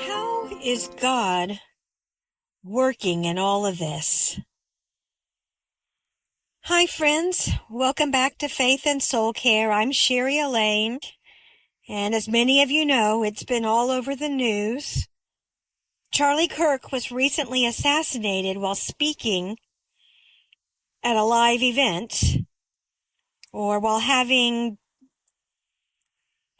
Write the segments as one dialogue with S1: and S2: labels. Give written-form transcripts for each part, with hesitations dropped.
S1: How is God working in all of this? Hi, friends. Welcome back to Faith and Soul Care. I'm Elaine, and as many of you know, it's been all over the news. Charlie Kirk was recently assassinated while speaking at a live event or while having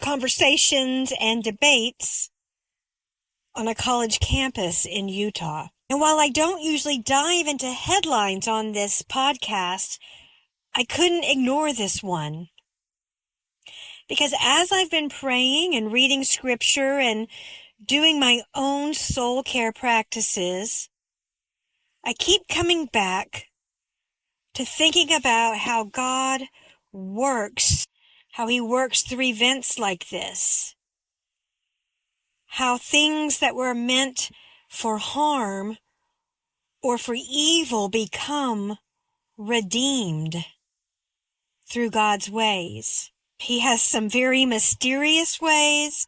S1: conversations and debates on a college campus in Utah. And while I don't usually dive into headlines on this podcast, I couldn't ignore this one. Because as I've been praying and reading scripture and doing my own soul care practices, I keep coming back to thinking about how God works, how He works through events like this, how things that were meant for harm or for evil become redeemed through God's ways. He has some very mysterious ways,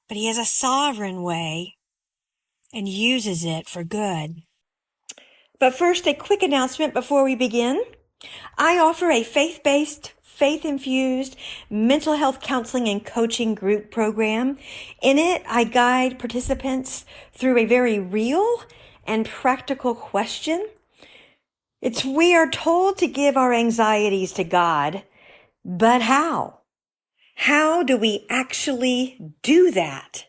S1: but He has a sovereign way and uses it for good. But first, a quick announcement before we begin. I offer a faith-based, faith-infused mental health counseling and coaching group program. In it, I guide participants through a very real and practical question. We are told to give our anxieties to God, but how? How do we actually do that?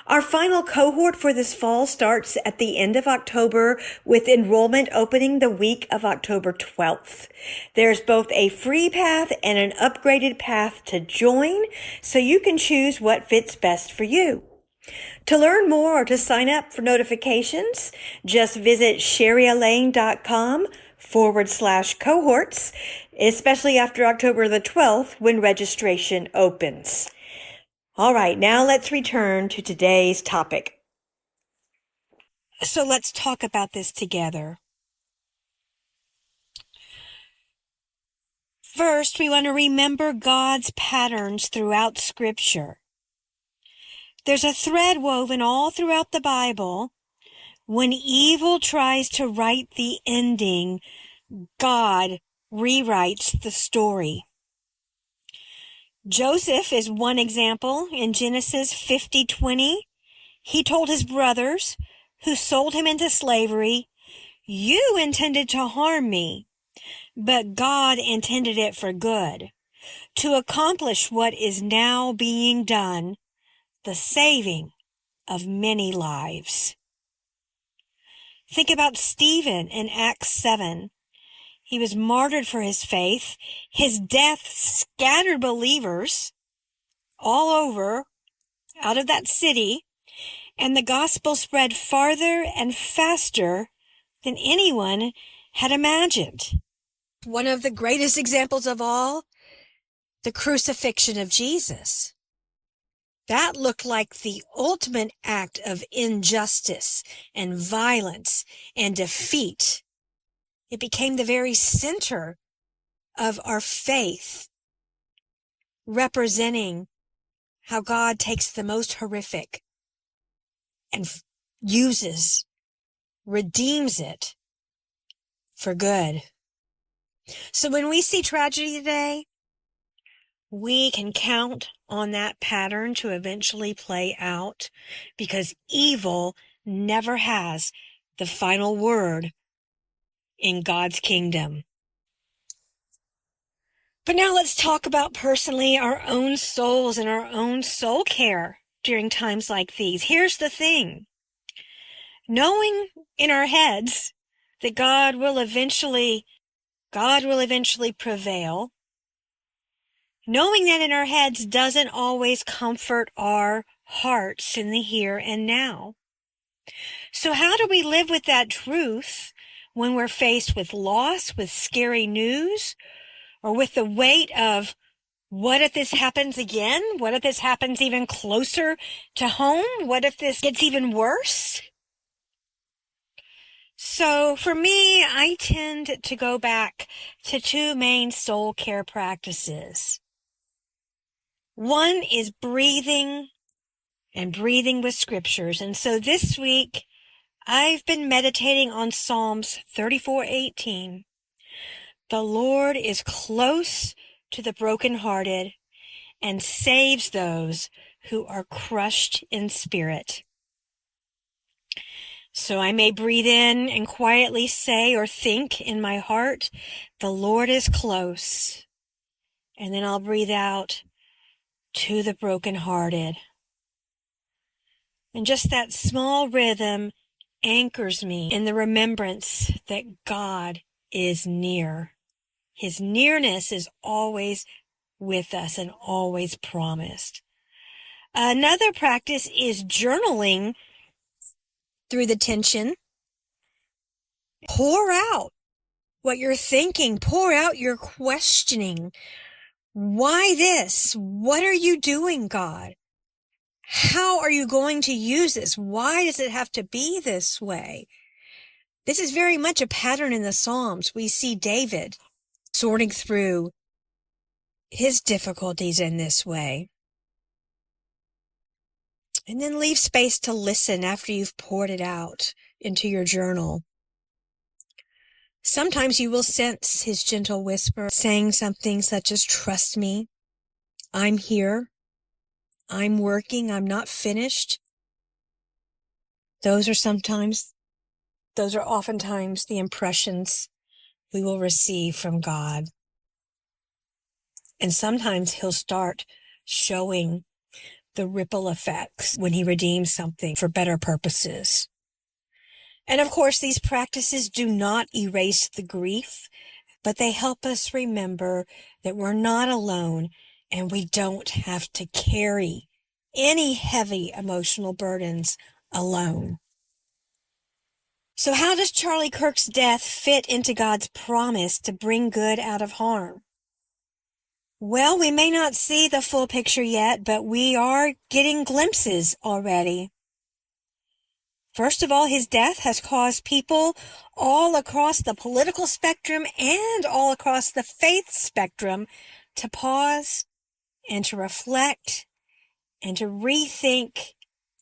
S1: Our final cohort for this fall starts at the end of October with enrollment opening the week of October 12th. There's both a free path and an upgraded path to join, so you can choose what fits best for you. To learn more or to sign up for notifications, just visit sherryelaine.com/cohorts, especially after October the 12th when registration opens. All right, now let's return to today's topic. So let's talk about this together. First, we want to remember God's patterns throughout Scripture. There's a thread woven all throughout the Bible. When evil tries to write the ending, God rewrites the story. Joseph is one example. In Genesis 50:20, he told his brothers who sold him into slavery, "You intended to harm me, but God intended it for good, to accomplish what is now being done, the saving of many lives." Think about Stephen in Acts 7. He was martyred for his faith. His death scattered believers all over out of that city, and the gospel spread farther and faster than anyone had imagined. One of the greatest examples of all, the crucifixion of Jesus. That looked like the ultimate act of injustice and violence and defeat. It became the very center of our faith, representing how God takes the most horrific and redeems it for good. So when we see tragedy today, we can count on that pattern to eventually play out, because evil never has the final word in God's kingdom. But now let's talk about personally our own souls and our own soul care during times like these. Here's the thing. Knowing in our heads that God will eventually prevail, knowing that in our heads doesn't always comfort our hearts in the here and now. So how do we live with that truth when we're faced with loss, with scary news, or with the weight of, what if this happens again? What if this happens even closer to home? What if this gets even worse? So for me, I tend to go back to two main soul care practices. One is breathing and breathing with scriptures. And so this week, I've been meditating on Psalms 34:18. The Lord is close to the brokenhearted and saves those who are crushed in spirit. So I may breathe in and quietly say or think in my heart, the Lord is close. And then I'll breathe out, to the brokenhearted. And just that small rhythm anchors me in the remembrance that God is near. His nearness is always with us and always promised. Another practice is journaling through the tension. Pour out what you're thinking. Pour out your questioning. Why this? What are you doing, God? How are you going to use this? Why does it have to be this way? This is very much a pattern in the Psalms. We see David sorting through his difficulties in this way. And then leave space to listen after you've poured it out into your journal. Sometimes you will sense his gentle whisper saying something such as, trust me, I'm here, I'm working, I'm not finished. Those are oftentimes the impressions we will receive from God. And sometimes he'll start showing the ripple effects when he redeems something for better purposes. And of course, these practices do not erase the grief, but they help us remember that we're not alone and we don't have to carry any heavy emotional burdens alone. So how does Charlie Kirk's death fit into God's promise to bring good out of harm? Well, we may not see the full picture yet, but we are getting glimpses already. First of all, his death has caused people all across the political spectrum and all across the faith spectrum to pause and to reflect and to rethink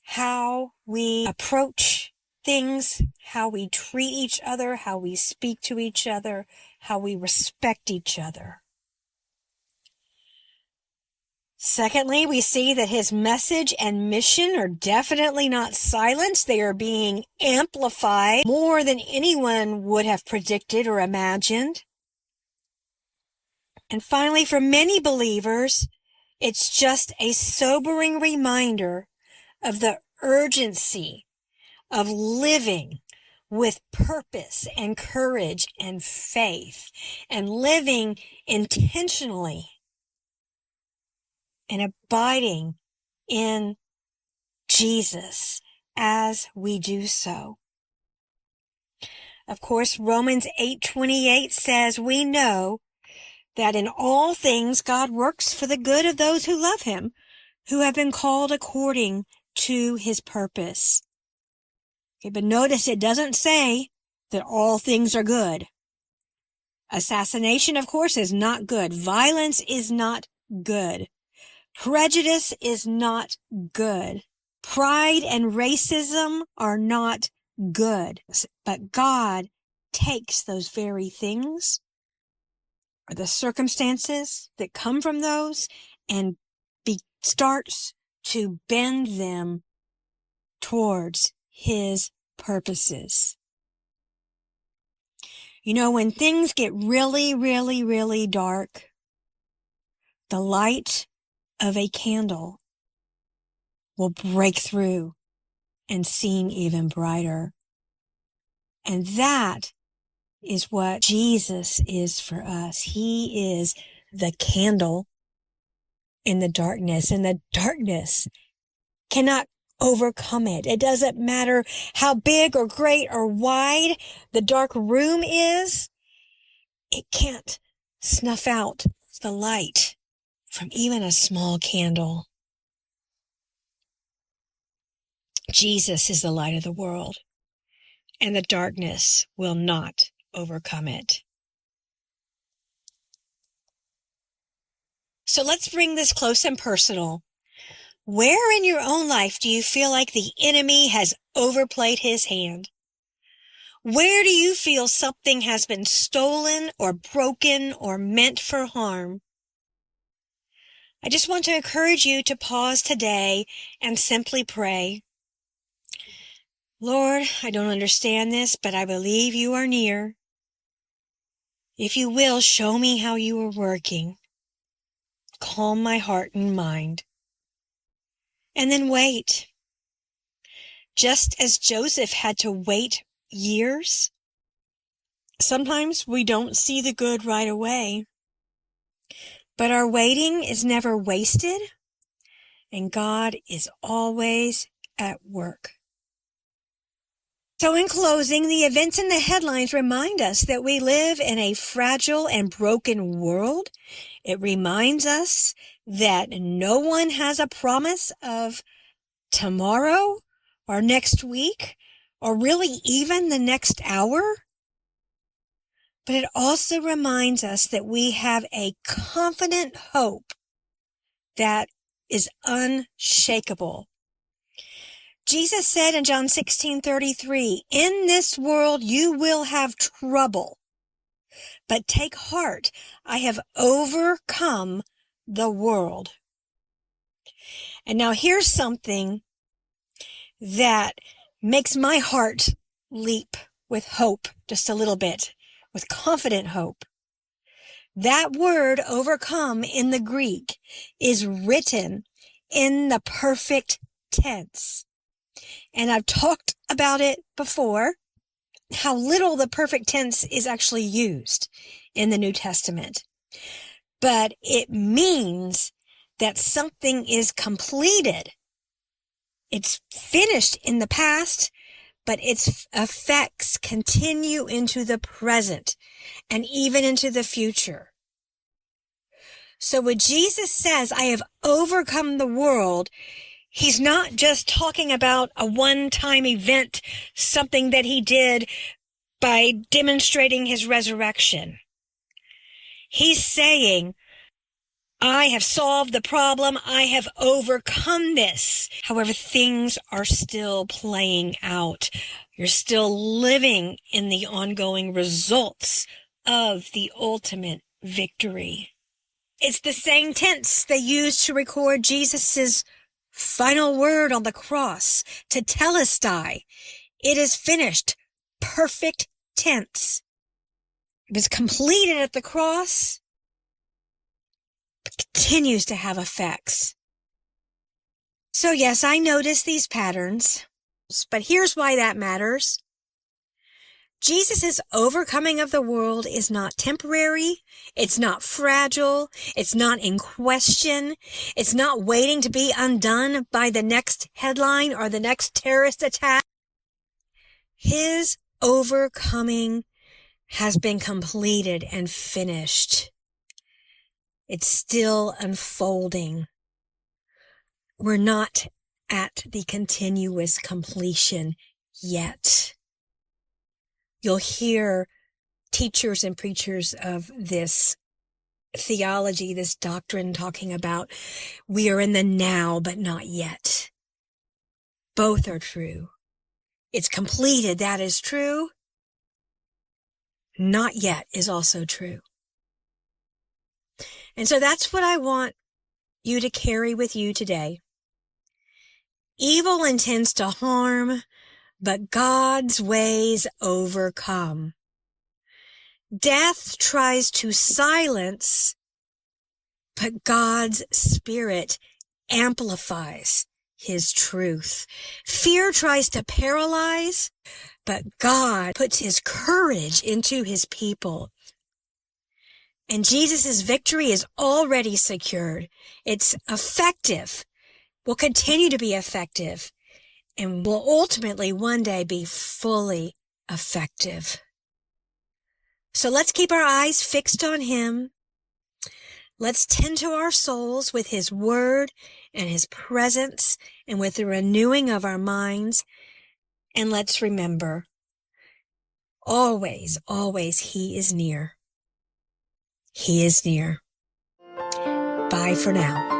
S1: how we approach things, how we treat each other, how we speak to each other, how we respect each other. Secondly, we see that his message and mission are definitely not silenced. They are being amplified more than anyone would have predicted or imagined. And finally, for many believers, it's just a sobering reminder of the urgency of living with purpose and courage and faith and living intentionally and abiding in Jesus as we do so. Of course, Romans 8:28 says, we know that in all things God works for the good of those who love him, who have been called according to his purpose. Okay, but notice it doesn't say that all things are good. Assassination, of course, is not good. Violence is not good. Prejudice is not good. Pride and racism are not good. But God takes those very things, or the circumstances that come from those, and starts to bend them towards his purposes. You know, when things get really, really, really dark, the light of a candle will break through and seem even brighter. And that is what Jesus is for us. He is the candle in the darkness, and the darkness cannot overcome it. It doesn't matter how big or great or wide the dark room is. It can't snuff out the light from even a small candle. Jesus is the light of the world, and the darkness will not overcome it. So let's bring this close and personal. Where in your own life do you feel like the enemy has overplayed his hand? Where do you feel something has been stolen or broken or meant for harm? I just want to encourage you to pause today and simply pray. Lord, I don't understand this, but I believe you are near. If you will, show me how you are working. Calm my heart and mind. And then wait. Just as Joseph had to wait years, sometimes we don't see the good right away. But our waiting is never wasted, and God is always at work. So in closing, the events in the headlines remind us that we live in a fragile and broken world. It reminds us that no one has a promise of tomorrow or next week or really even the next hour. But it also reminds us that we have a confident hope that is unshakable. Jesus said in John 16:33, "In this world you will have trouble, but take heart, I have overcome the world." And now here's something that makes my heart leap with hope just a little bit, with confident hope. That word overcome in the Greek is written in the perfect tense. And I've talked about it before, how little the perfect tense is actually used in the New Testament. But it means that something is completed. It's finished in the past, but its effects continue into the present and even into the future. So when Jesus says, "I have overcome the world," he's not just talking about a one-time event, something that he did by demonstrating his resurrection. He's saying, I have solved the problem. I have overcome this. However, things are still playing out. You're still living in the ongoing results of the ultimate victory. It's the same tense they used to record Jesus's final word on the cross, to telestai. It is finished. Perfect tense. It was completed at the cross, but continues to have effects. So yes, I notice these patterns, but here's why that matters. Jesus' overcoming of the world is not temporary. It's not fragile. It's not in question. It's not waiting to be undone by the next headline or the next terrorist attack. His overcoming has been completed and finished. It's still unfolding. We're not at the continuous completion yet. You'll hear teachers and preachers of this theology, this doctrine, talking about we are in the now, but not yet. Both are true. It's completed, that is true. Not yet is also true. And so that's what I want you to carry with you today. Evil intends to harm, but God's ways overcome. Death tries to silence, but God's Spirit amplifies His truth. Fear tries to paralyze, but God puts His courage into His people. And Jesus' victory is already secured. It's effective, will continue to be effective, and will ultimately one day be fully effective. So let's keep our eyes fixed on Him. Let's tend to our souls with His Word and His presence and with the renewing of our minds. And let's remember, always, always He is near. He is near. Bye for now.